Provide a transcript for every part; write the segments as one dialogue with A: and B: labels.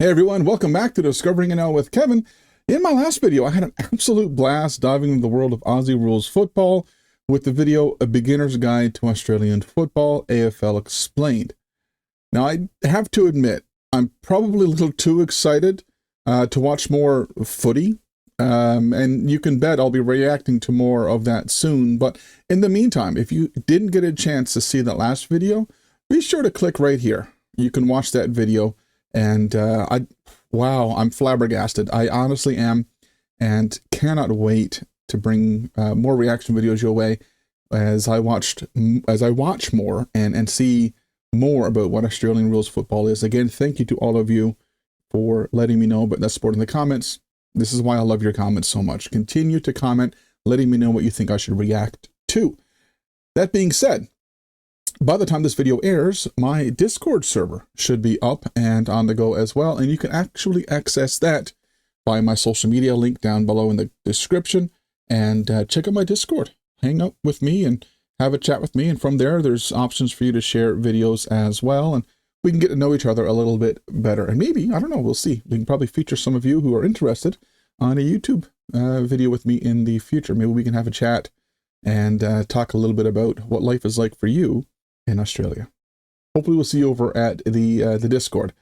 A: Hey everyone, welcome back to Discovering NL with Kevin. In my last video, I had an absolute blast diving into the world of Aussie rules football with the video, A Beginner's Guide to Australian Football, AFL Explained. Now, I have to admit, I'm probably a little too excited to watch more footy, and you can bet I'll be reacting to more of that soon. But in the meantime, if you didn't get a chance to see that last video, be sure to click right here. You can watch that video. And wow, I'm flabbergasted. I honestly am, and cannot wait to bring more reaction videos your way as I watch more and see more about what Australian rules football is. Again, thank you to all of you for letting me know about that sport in the comments. This is why I love your comments so much. Continue to comment, letting me know what you think I should react to. That being said, by the time this video airs, my Discord server should be up and on the go as well, and you can actually access that by my social media link down below in the description, and check out my Discord. Hang out with me and have a chat with me, and from there, there's options for you to share videos as well, and we can get to know each other a little bit better. And maybe, I don't know, we'll see. We can probably feature some of you who are interested on a YouTube video with me in the future. Maybe we can have a chat and talk a little bit about what life is like for you in Australia. Hopefully we'll see you over at the Discord.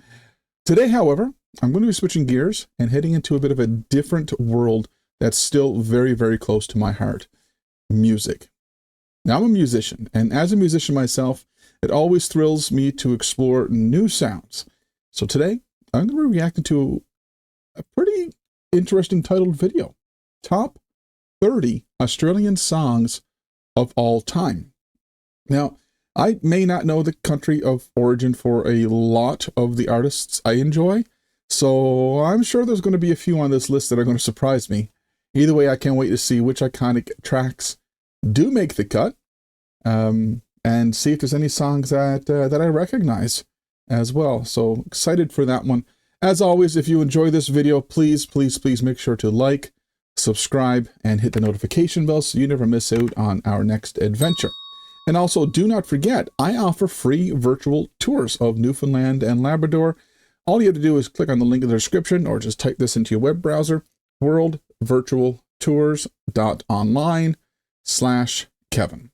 A: Today, however, I'm going to be switching gears and heading into a bit of a different world that's still very, very close to my heart. Music. Now, I'm a musician, and as a musician myself, it always thrills me to explore new sounds. So today, I'm going to be reacting to a pretty interesting titled video. Top 30 Australian songs of all time. Now, I may not know the country of origin for a lot of the artists I enjoy, so I'm sure there's going to be a few on this list that are going to surprise me. Either way, I can't wait to see which iconic tracks do make the cut, and see if there's any songs that I recognize as well. So excited for that one. As always, if you enjoy this video, please, please, please make sure to like, subscribe, and hit the notification bell so you never miss out on our next adventure. And also, do not forget, I offer free virtual tours of Newfoundland and Labrador. All you have to do is click on the link in the description or just type this into your web browser, worldvirtualtours.online/Kevin.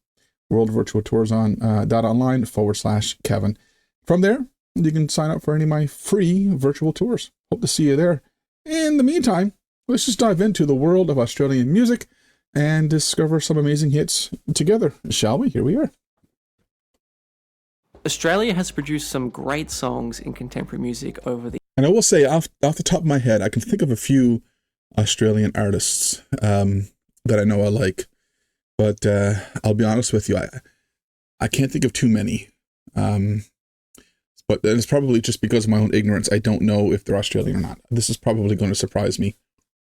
A: worldvirtualtours.online/Kevin. From there, you can sign up for any of my free virtual tours. Hope to see you there. In the meantime, let's just dive into the world of Australian music and discover some amazing hits together, shall we? Here we are.
B: Australia has produced some great songs in contemporary music over the...
A: And I will say, off the top of my head, I can think of a few Australian artists that I know I like. But I'll be honest with you, I can't think of too many. But it's probably just because of my own ignorance. I don't know if they're Australian or not. This is probably going to surprise me.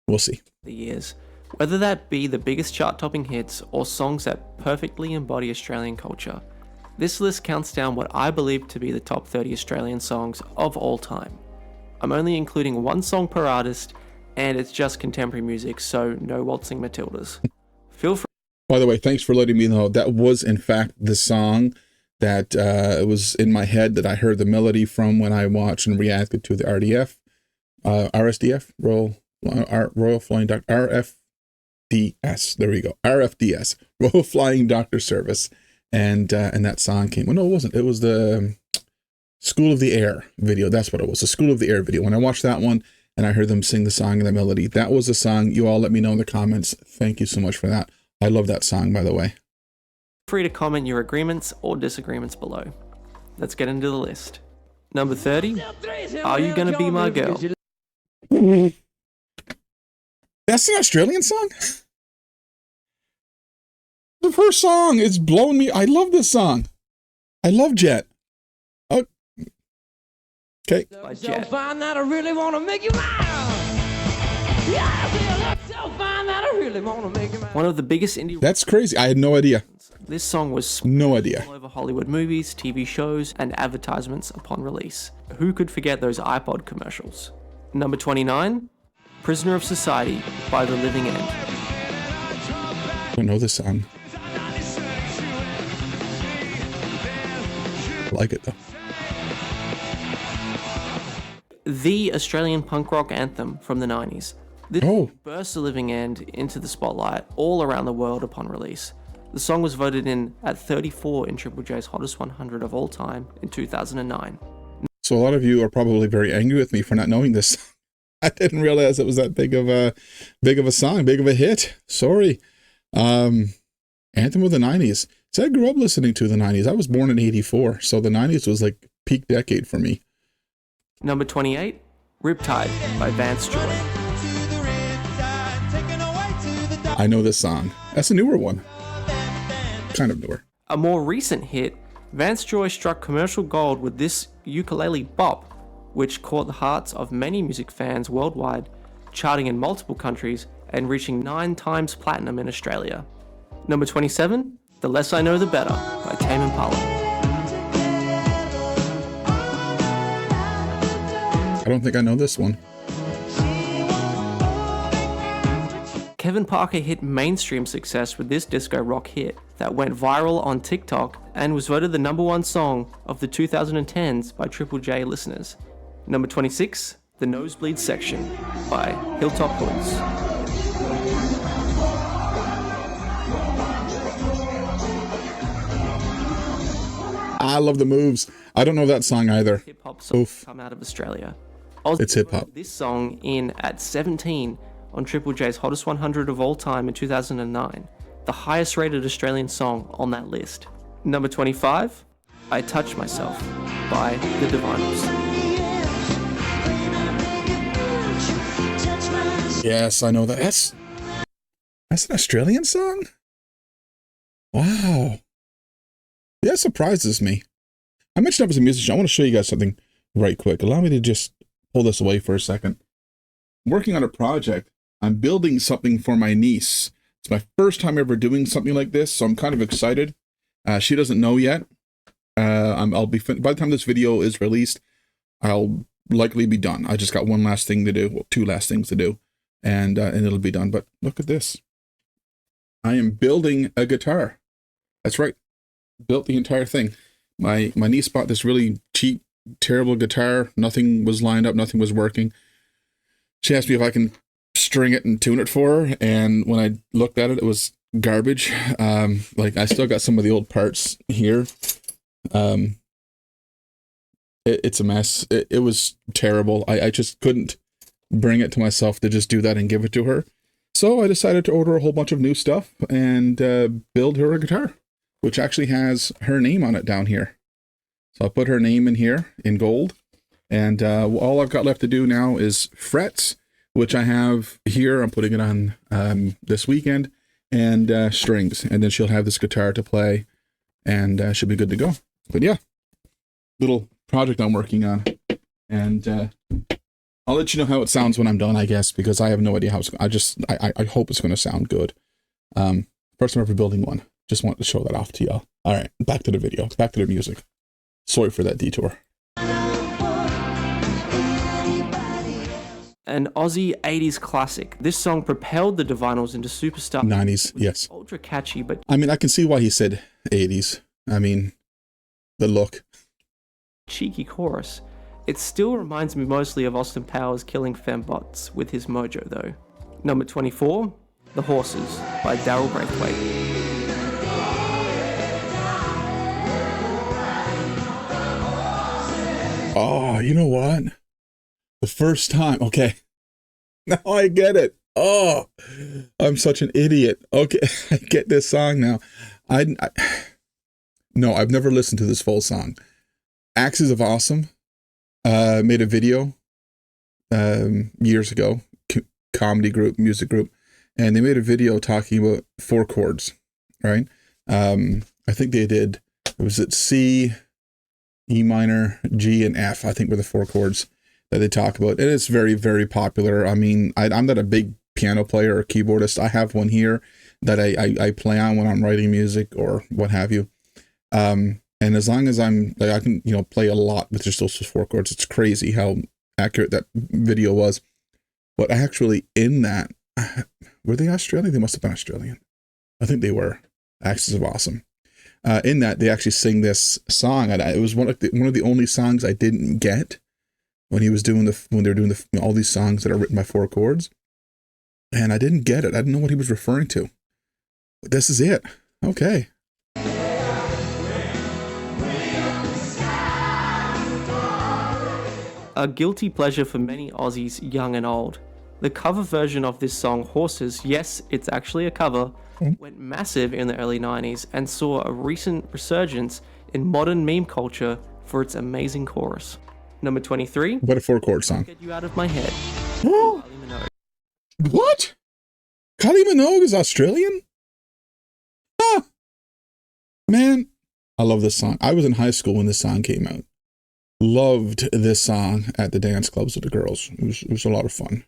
A: We'll see.
B: The years. Whether that be the biggest chart-topping hits or songs that perfectly embody Australian culture, this list counts down what I believe to be the top 30 Australian songs of all time. I'm only including one song per artist, and it's just contemporary music, so no waltzing Matildas. Feel free.
A: By the way, thanks for letting me know. That was, in fact, the song that was in my head that I heard the melody from when I watched and reacted to the RSDF, Royal Flying Doctor, RFDS, there we go, RFDS, Royal Flying Doctor Service, and that song came. Well, no, it wasn't. It was the School of the Air video. That's what it was, the School of the Air video. When I watched that one and I heard them sing the song and the melody, that was the song. You all let me know in the comments. Thank you so much for that. I love that song, by the way.
B: Free to comment your agreements or disagreements below. Let's get into the list. Number 30, Are You Gonna Be My Girl?
A: That's an Australian song? The first song is blowing me. I love this song. I love Jet. Oh. Okay.
B: By Jet.
C: Fine that I really want to make you mine. Yeah, so fine that I really want to make you mine.
B: One of the biggest indie...
A: That's crazy. I had no idea.
B: This song was
A: no idea
B: all over Hollywood movies, TV shows, and advertisements upon release. Who could forget those iPod commercials? Number 29, Prisoner of Society by The Living End.
A: I don't know this song. I like it though.
B: the Australian punk rock anthem from the 90s. This burst the living end into the spotlight all around the world upon release. The song was voted in at 34 in Triple J's Hottest 100 of all time in 2009.
A: So a lot of you are probably very angry with me for not knowing this. I didn't realize it was that big of a song, big of a hit. Sorry. Anthem of the 90s. So I grew up listening to the 90s. I was born in 84, so the 90s was like peak decade for me.
B: Number 28, Riptide by Vance Joy.
A: I know this song. That's a newer one. Kind of newer.
B: A more recent hit, Vance Joy struck commercial gold with this ukulele bop, which caught the hearts of many music fans worldwide, charting in multiple countries and reaching 9 times platinum in Australia. Number 27, The Less I Know The Better by Tame Impala.
A: I don't think I know this one.
B: Kevin Parker hit mainstream success with this disco rock hit that went viral on TikTok and was voted the #1 song of the 2010s by Triple J listeners. Number 26, The Nosebleed Section by Hilltop Hoods.
A: I love the moves. I don't know that song either.
B: Hip hop songs come out of Australia.
A: It's hip hop.
B: This song in at 17 on Triple J's Hottest 100 of all time in 2009, the highest rated Australian song on that list. Number 25, I Touch Myself by The Divinals.
A: Yes, I know that. That's an Australian song? Wow. Yeah, it surprises me. I mentioned I was a musician. I want to show you guys something right quick. Allow me to just pull this away for a second. I'm working on a project. I'm building something for my niece. It's my first time ever doing something like this, so I'm kind of excited. She doesn't know yet. I'll be by the time this video is released, I'll likely be done. I just got one last thing to do, well, 2 last things to do, and it'll be done. But look at this. I am building a guitar. That's right. Built the entire thing. My niece bought this really cheap, terrible guitar. Nothing was lined up. Nothing was working. She asked me if I can string it and tune it for her, and when I looked at it, it was garbage. Like, I still got some of the old parts here. It's a mess. It was terrible. I just couldn't bring it to myself to just do that and give it to her. So I decided to order a whole bunch of new stuff and build her a guitar, which actually has her name on it down here. So I'll put her name in here in gold. And all I've got left to do now is frets, which I have here. I'm putting it on this weekend, and strings. And then she'll have this guitar to play, and she'll be good to go. But yeah, little project I'm working on. And I'll let you know how it sounds when I'm done, I guess, because I have no idea how it's going. I hope it's going to sound good. First time ever building one. Just wanted to show that off to y'all. All right, back to the video, back to the music. Sorry for that detour.
B: An Aussie 80s classic. This song propelled the Divinals into superstar.
A: 90s, yes.
B: Ultra catchy, but
A: I mean, I can see why he said 80s. I mean, the look.
B: Cheeky chorus. It still reminds me mostly of Austin Powers killing fembots with his mojo, though. Number 24, The Horses by Daryl Braithwaite.
A: Oh, you know what? The first time. Okay. Now I get it. Oh, I'm such an idiot. Okay. I get this song now. No, I've never listened to this full song. Axes of Awesome made a video years ago, comedy group, music group, and they made a video talking about 4 chords, right? I think they did, was it C, E minor, G, and F, I think were the 4 chords that they talk about. And it's very, very popular. I mean, I'm not a big piano player or keyboardist. I have one here that I play on when I'm writing music or what have you. And as long as I'm, like, I can, play a lot with just those 4 chords. It's crazy how accurate that video was. But actually in that, were they Australian? They must have been Australian. I think they were. Axis of Awesome. In that, they actually sing this song, and it was one of the only songs I didn't get when he was doing when they were doing all these songs that are written by 4 chords. And I didn't get it. I didn't know what he was referring to. But this is it. Okay.
B: A guilty pleasure for many Aussies, young and old. The cover version of this song, Horses, yes, it's actually a cover, went massive in the early 90s and saw a recent resurgence in modern meme culture for its amazing chorus. Number 23.
A: What a 4-chord song.
B: Get You Out of My Head. Kylie Minogue.
A: What? Kylie Minogue is Australian? Ah! Man, I love this song. I was in high school when this song came out. Loved this song at the dance clubs with the girls. It was a lot of fun.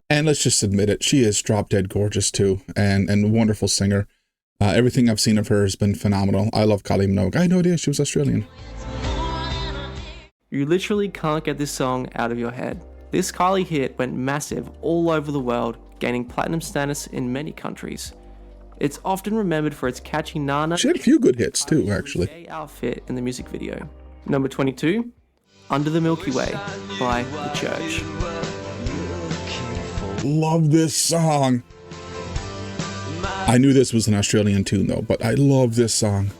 A: And let's just admit it, she is drop dead gorgeous too, and a wonderful singer. Everything I've seen of her has been phenomenal. I love Kylie Minogue. I had no idea she was Australian.
B: You literally can't get this song out of your head. This Kylie hit went massive all over the world, gaining platinum status in many countries. It's often remembered for its catchy Nana.
A: She had a few good hits too, actually.
B: Gay outfit in the music video. Number 22, Under the Milky Way by The Church.
A: Love this song. I knew this was an Australian tune though, but I love this song.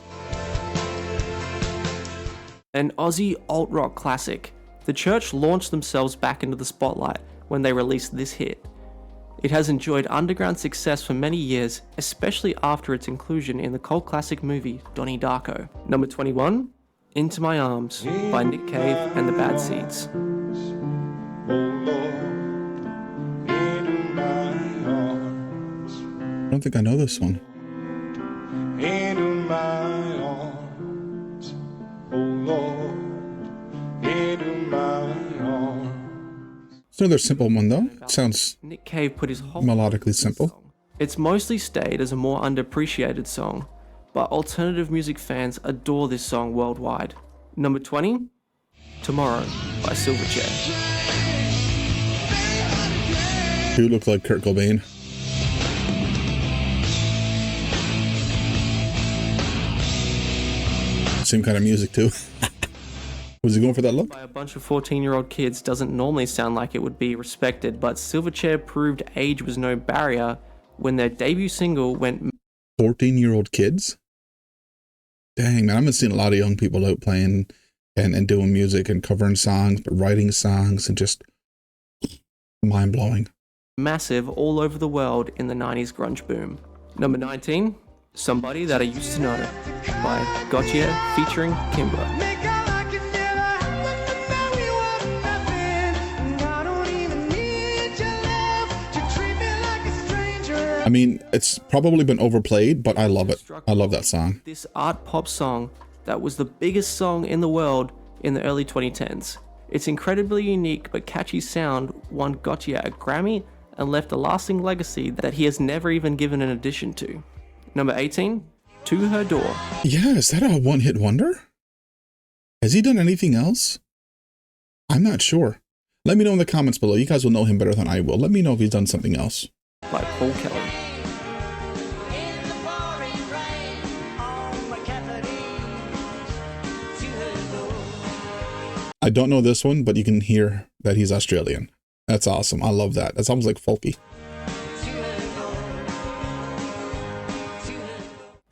B: An Aussie alt-rock classic. The Church launched themselves back into the spotlight when they released this hit. It has enjoyed underground success for many years, especially after its inclusion in the cult classic movie Donnie Darko. Number 21, Into My Arms by Nick Cave and the Bad Seeds.
A: I don't think I know this one.
D: Into my arms, oh Lord, into my arms.
A: It's another simple one though. It sounds
B: Nick Cave put his whole
A: melodically simple.
B: It's mostly stayed as a more underappreciated song, but alternative music fans adore this song worldwide. Number 20, Tomorrow by Silverchair.
A: Who looked like Kurt Cobain? Same kind of music too. Was he going for that look?
B: By a bunch of 14-year-old kids doesn't normally sound like it would be respected, but Silverchair proved age was no barrier when their debut single went
A: 14-year-old kids? Dang, man, I've been seeing a lot of young people out playing and doing music and covering songs, but writing songs and just mind-blowing.
B: massive all over the world in the 90s grunge boom. Number 19, Somebody That I Used to Know by Gautier featuring Kimbra.
C: Make out like it never happened to know you were nothing. And I don't even need your love to treat me like a stranger.
A: I mean, it's probably been overplayed, but I love it. I love that song.
B: This art pop song that was the biggest song in the world in the early 2010s. Its incredibly unique but catchy sound won Gautier a Grammy and left a lasting legacy that he has never even given an addition to. Number 18, To Her Door.
A: Yeah, is that a one-hit wonder? Has he done anything else? I'm not sure. Let me know in the comments below. You guys will know him better than I will. Let me know if he's done something else.
B: By Paul Kelly.
C: In the pouring rain on my Catholic to her door.
A: I don't know this one, but you can hear that he's Australian. That's awesome. I love that. That sounds like folky.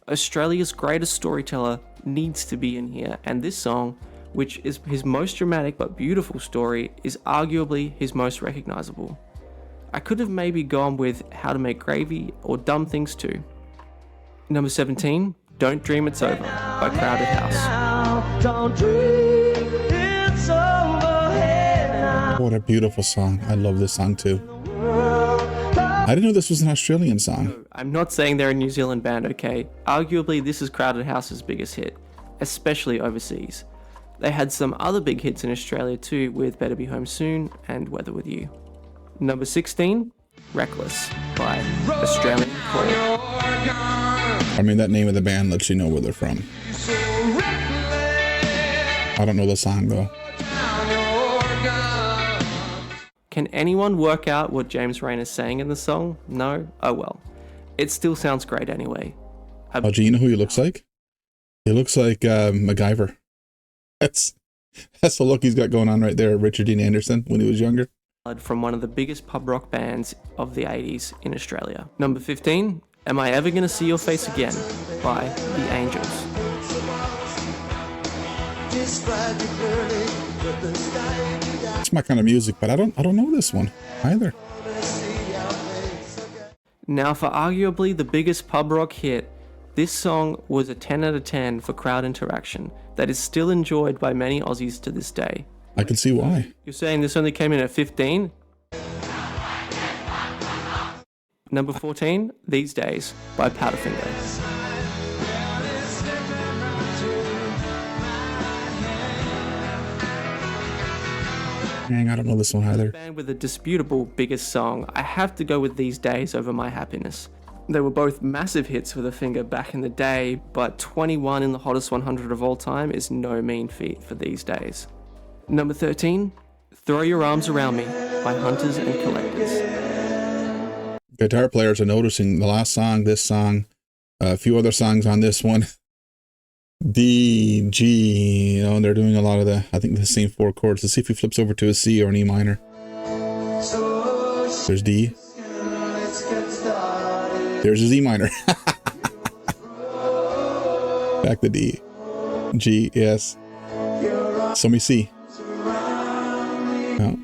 B: Australia's greatest storyteller needs to be in here, and this song, which is his most dramatic but beautiful story, is arguably his most recognizable. I could have maybe gone with How to Make Gravy or Dumb Things Too. Number 17, Don't Dream It's Over by Crowded House.
C: Now, don't dream it's over here now.
A: What a beautiful song. I love this song too. I didn't know this was an Australian song.
B: I'm not saying they're a New Zealand band, okay? Arguably, this is Crowded House's biggest hit, especially overseas. They had some other big hits in Australia too, with Better Be Home Soon and Weather With You. Number 16, Reckless by Australian Chords.
A: I mean, that name of the band lets you know where they're from. I don't know the song though.
B: Can anyone work out what James Rain is saying in the song? No? Oh well. it still sounds great anyway.
A: Oh, gee, you know who he looks like? He looks like MacGyver. That's the look he's got going on right there, Richard Dean Anderson, when he was younger.
B: From one of the biggest pub rock bands of the 80s in Australia. Number 15, Am I Ever Gonna See Your Face Again by The Angels.
A: It's my kind of music, but I don't know this one either.
B: Now for arguably the biggest pub rock hit, this song was a 10 out of 10 for crowd interaction that is still enjoyed by many Aussies to this day.
A: I can see why.
B: You're saying this only came in at 15? Number 14, These Days by Powderfinger.
A: Dang, I don't know this one either.
B: Band with a disputable biggest song, I have to go with These Days over My Happiness. They were both massive hits for the Finger back in the day, but 21 in the hottest 100 of all time is no mean feat for These Days. Number 13, Throw Your Arms Around Me by Hunters and Collectors.
A: Guitar players are noticing the last song, this song, a few other songs on this one. D, G, you know, and they're doing a lot of I think the same 4 chords. Let's see if he flips over to a C or an E minor. There's D. There's his E minor. Back to D. G, yes. So me C. No.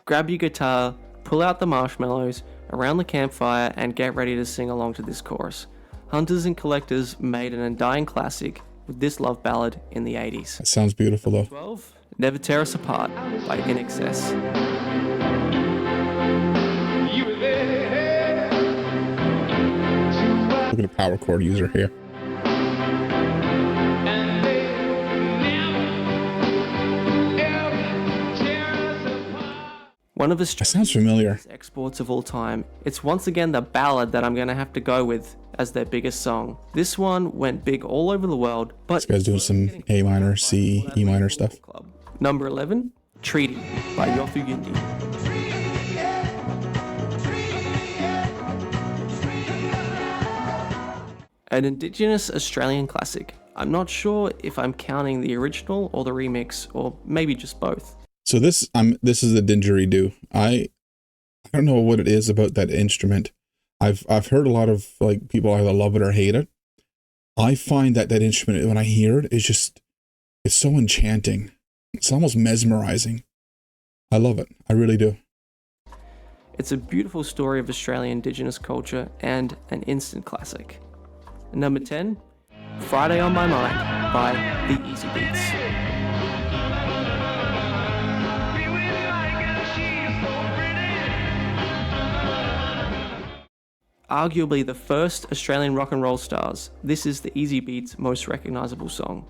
B: Grab your guitar, pull out the marshmallows around the campfire, and get ready to sing along to this chorus. Hunters and Collectors made an undying classic with this love ballad in the 80s.
A: That sounds beautiful though.
B: 12, Never Tear Us Apart by In Excess.
A: Look at the power chord user here.
B: One of
A: That sounds familiar.
B: exports of all time. It's once again the ballad that I'm going to have to go with as their biggest song. This one went big all over the world, but
A: This guy's doing some A minor, C, E minor stuff.
B: Number 11, Treaty by Yofu Yindi. An Indigenous Australian classic. I'm not sure if I'm counting the original or the remix, or maybe just both.
A: So this is a didgeridoo. I don't know what it is about that instrument. I've heard a lot of like people either love it or hate it. I find that instrument, when I hear it, it's so enchanting. It's almost mesmerizing. I love it. I really do.
B: It's a beautiful story of Australian Indigenous culture and an instant classic. Number 10, Friday on My Mind by The Easy Beats. Arguably the first Australian rock and roll stars, this is the Easy Beats' most recognisable song.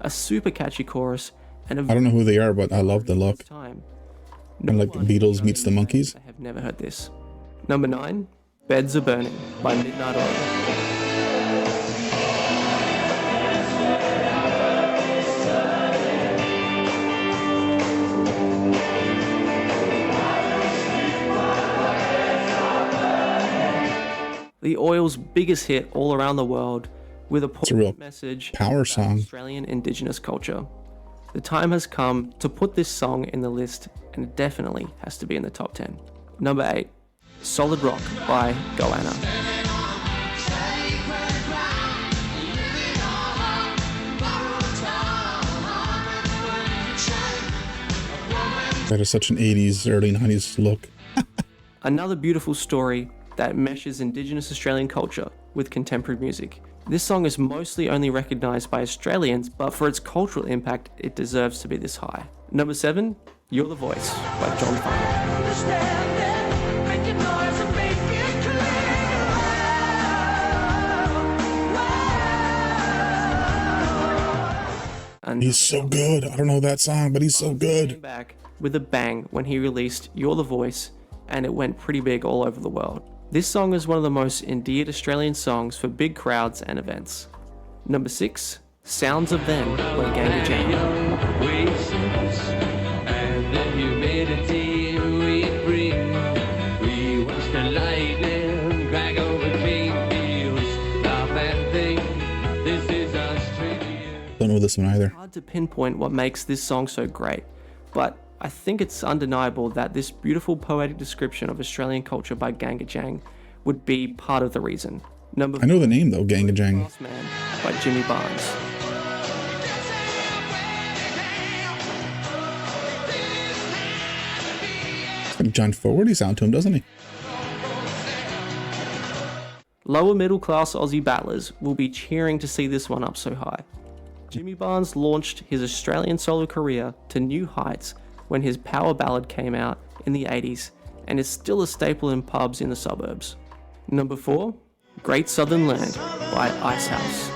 B: A super catchy chorus and
A: I don't know who they are, but I love the look.
B: time.
A: Kind of like the Beatles meets the Monkees.
B: I have never heard this. Number 9, Beds Are Burning by Midnight Oil. The Oil's biggest hit all around the world, with a
A: a real
B: poignant message
A: power
B: about
A: song.
B: Australian Indigenous culture. The time has come to put this song in the list, and it definitely has to be in the top 10. Number 8, Solid Rock by Goanna.
A: That is such an 80s, early 90s look.
B: Another beautiful story that meshes Indigenous Australian culture with contemporary music. This song is mostly only recognised by Australians, but for its cultural impact, it deserves to be this high. Number 7, Youre The Voice by John Farnham. And
A: He's so good. I don't know that song, but he's so
B: came
A: good.
B: back with a bang when he released Youre The Voice, and it went pretty big all over the world. This song is one of the most endeared Australian songs for big crowds and events. Number 6, Sounds of Then by Ganga Jam.
C: And the humidity we bring, we watch the lightning crack over
A: know this one either.
B: Hard to pinpoint what makes this song so great, but I think it's undeniable that this beautiful poetic description of Australian culture by Angus Young would be part of the reason.
A: I know the name though, Angus Young.
B: Last Man by Jimmy Barnes.
A: John Fogerty sound to him, doesn't he?
B: Lower middle class Aussie battlers will be cheering to see this one up so high. Jimmy Barnes launched his Australian solo career to new heights when his power ballad came out in the 80s and is still a staple in pubs in the suburbs. Number 4, Great Southern Land by Icehouse.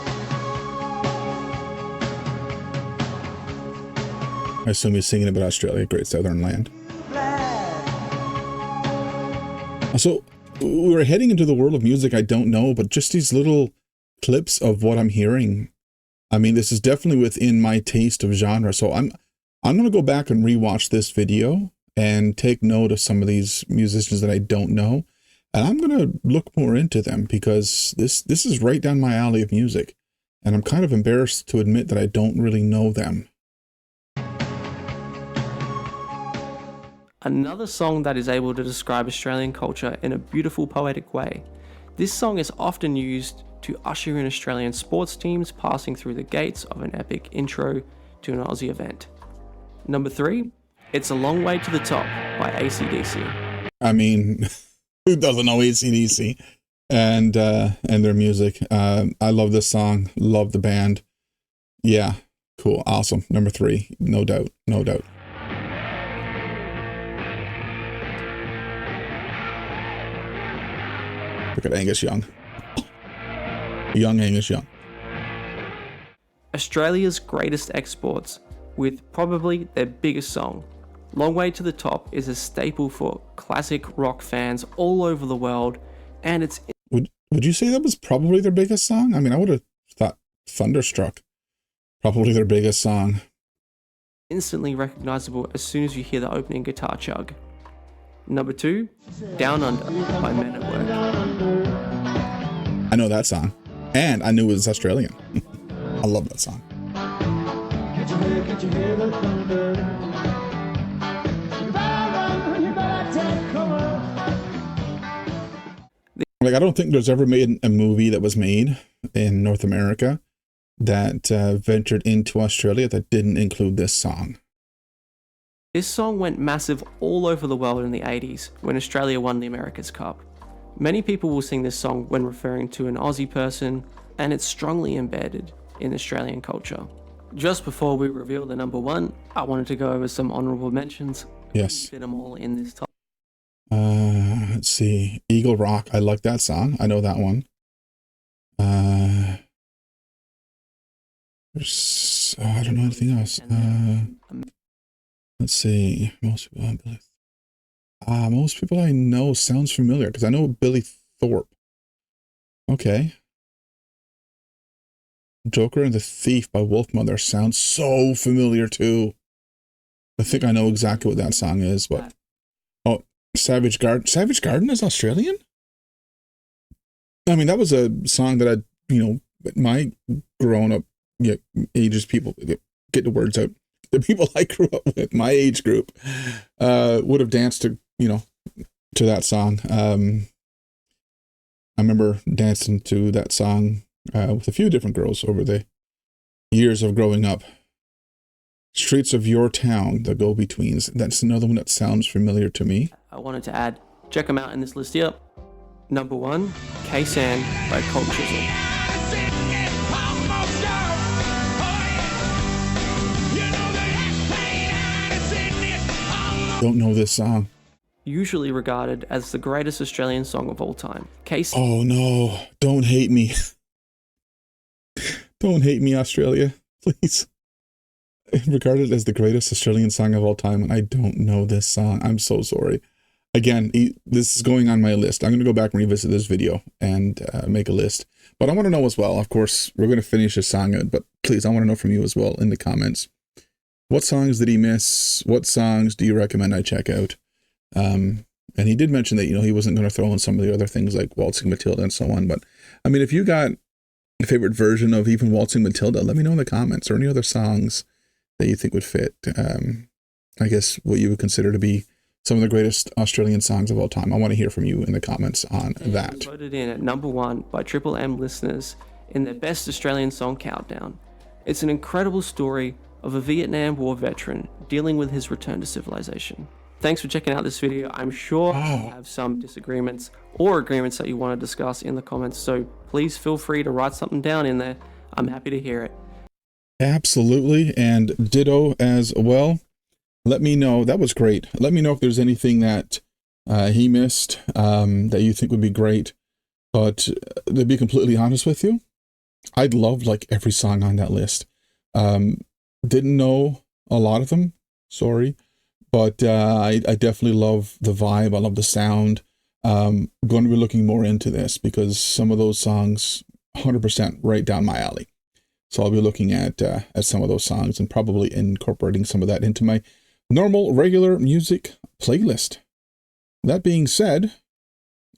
A: I assume he's singing about Australia, Great Southern Land. So we're heading into the world of music I don't know, but just these little clips of what I'm hearing. I mean, this is definitely within my taste of genre. So I'm going to go back and rewatch this video and take note of some of these musicians that I don't know. And I'm going to look more into them because this is right down my alley of music. And I'm kind of embarrassed to admit that I don't really know them.
B: Another song that is able to describe Australian culture in a beautiful poetic way. This song is often used to usher in Australian sports teams passing through the gates of an epic intro to an Aussie event. Number 3, It's a Long Way to the Top by ACDC.
A: I mean, who doesn't know ACDC and their music? I love this song, love the band. Yeah, cool, awesome. Number 3, no doubt, no doubt. Look at Angus Young. Young Angus Young.
B: Australia's greatest exports, with probably their biggest song. Long Way to the Top is a staple for classic rock fans all over the world, and it's...
A: Would you say that was probably their biggest song? I mean, I would have thought Thunderstruck, probably their biggest song.
B: Instantly recognizable as soon as you hear the opening guitar chug. Number 2, Down Under by Men at Work.
A: I know that song, and I knew it was Australian. I love that song. Like, I don't think there's ever made a movie that was made in North America that ventured into Australia that didn't include this song.
B: This song went massive all over the world in the 80s when Australia won the America's Cup. Many people will sing this song when referring to an Aussie person, and it's strongly embedded in Australian culture. Just before we reveal the number 1, I wanted to go over some honourable mentions.
A: Yes.
B: Fit them all in this top.
A: Let's see. Eagle Rock. I like that song. I know that one. There's, I don't know anything else. Let's see. Most people I know sounds familiar because I know Billy Thorpe. Okay. Joker and the Thief by Wolfmother sounds so familiar too. I think I know exactly what that song is, but oh, Savage Garden. Savage Garden is Australian? I mean, that was a song that my grown up ages, people get the words out. The people I grew up with, my age group, would have danced to that song. I remember dancing to that song with a few different girls over the years of growing up. Streets of Your Town, the Go-Betweens. That's another one that sounds familiar to me.
B: I wanted to add, check them out in this list here. Number 1, K-San by Cold Chisel.
A: Don't know this song.
B: Usually regarded as the greatest Australian song of all time. K-San.
A: Oh no, don't hate me. Don't hate me, Australia, please. Regarded as the greatest Australian song of all time, and I don't know this song. I'm so sorry. Again, this is going on my list. I'm going to go back and revisit this video and make a list. But I want to know as well, of course, we're going to finish this song out, but please, I want to know from you as well in the comments. What songs did he miss? What songs do you recommend I check out? And he did mention that, he wasn't going to throw in some of the other things like Waltzing Matilda and so on. But I mean, if you got favorite version of even Waltzing Matilda. Let me know in the comments, or any other songs that you think would fit. I guess what you would consider to be some of the greatest Australian songs of all time. I want to hear from you in the comments on that.
B: Voted in at number 1 by Triple M listeners in their Best Australian Song Countdown. It's an incredible story of a Vietnam War veteran dealing with his return to civilization. Thanks for checking out this video. I'm sure you have some disagreements or agreements that you want to discuss in the comments, so please feel free to write something down in there. I'm happy to hear it.
A: Absolutely, and ditto as well. Let me know. That was great. Let me know if there's anything that he missed that you think would be great. But to be completely honest with you, I'd love like every song on that list. Didn't know a lot of them, sorry. But I definitely love the vibe. I love the sound. I'm going to be looking more into this because some of those songs, 100% right down my alley. So I'll be looking at some of those songs and probably incorporating some of that into my normal, regular music playlist. That being said,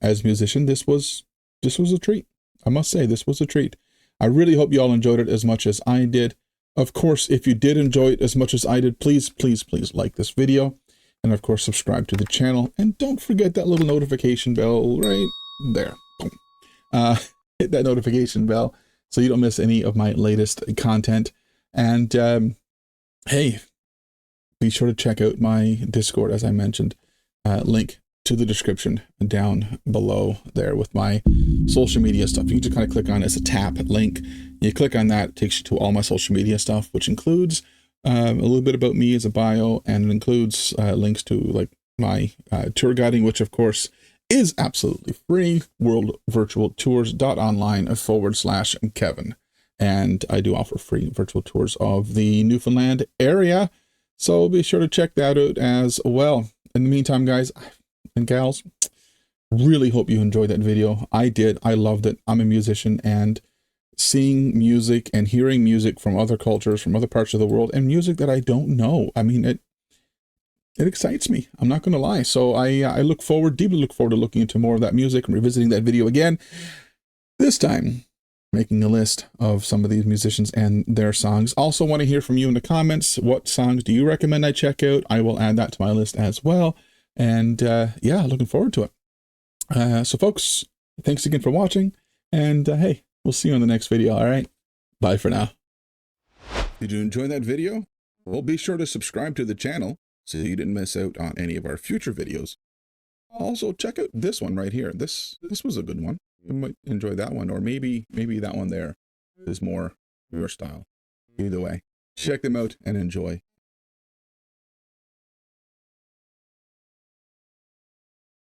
A: as a musician, this was a treat. I must say, this was a treat. I really hope you all enjoyed it as much as I did. Of course, if you did enjoy it as much as I did, please, please, please like this video. And of course, subscribe to the channel. And don't forget that little notification bell right there. Boom. Hit that notification bell so you don't miss any of my latest content. And hey, be sure to check out my Discord, as I mentioned. Link to the description down below there with my social media stuff. You can just kind of click on it. It's a tap link. You click on that, it takes you to all my social media stuff, which includes a little bit about me as a bio, and it includes links to like my tour guiding, which of course is absolutely free. worldvirtualtours.online/Kevin. And I do offer free virtual tours of the Newfoundland area. So be sure to check that out as well. In the meantime, guys and gals, really hope you enjoyed that video. I did. I loved it. I'm a musician, and seeing music and hearing music from other cultures, from other parts of the world, and music that I don't know, I mean, it excites me. I'm not going to lie. So I deeply look forward to looking into more of that music and revisiting that video again. This time, making a list of some of these musicians and their songs. Also want to hear from you in the comments. What songs do you recommend I check out? I will add that to my list as well. And yeah, looking forward to it. So folks, thanks again for watching. And hey, we'll see you in the next video. All right. Bye for now. Did you enjoy that video? Well, be sure to subscribe to the channel so you didn't miss out on any of our future videos. Also, check out this one right here. This was a good one. You might enjoy that one, or maybe that one there is more your style. Either way, check them out and enjoy.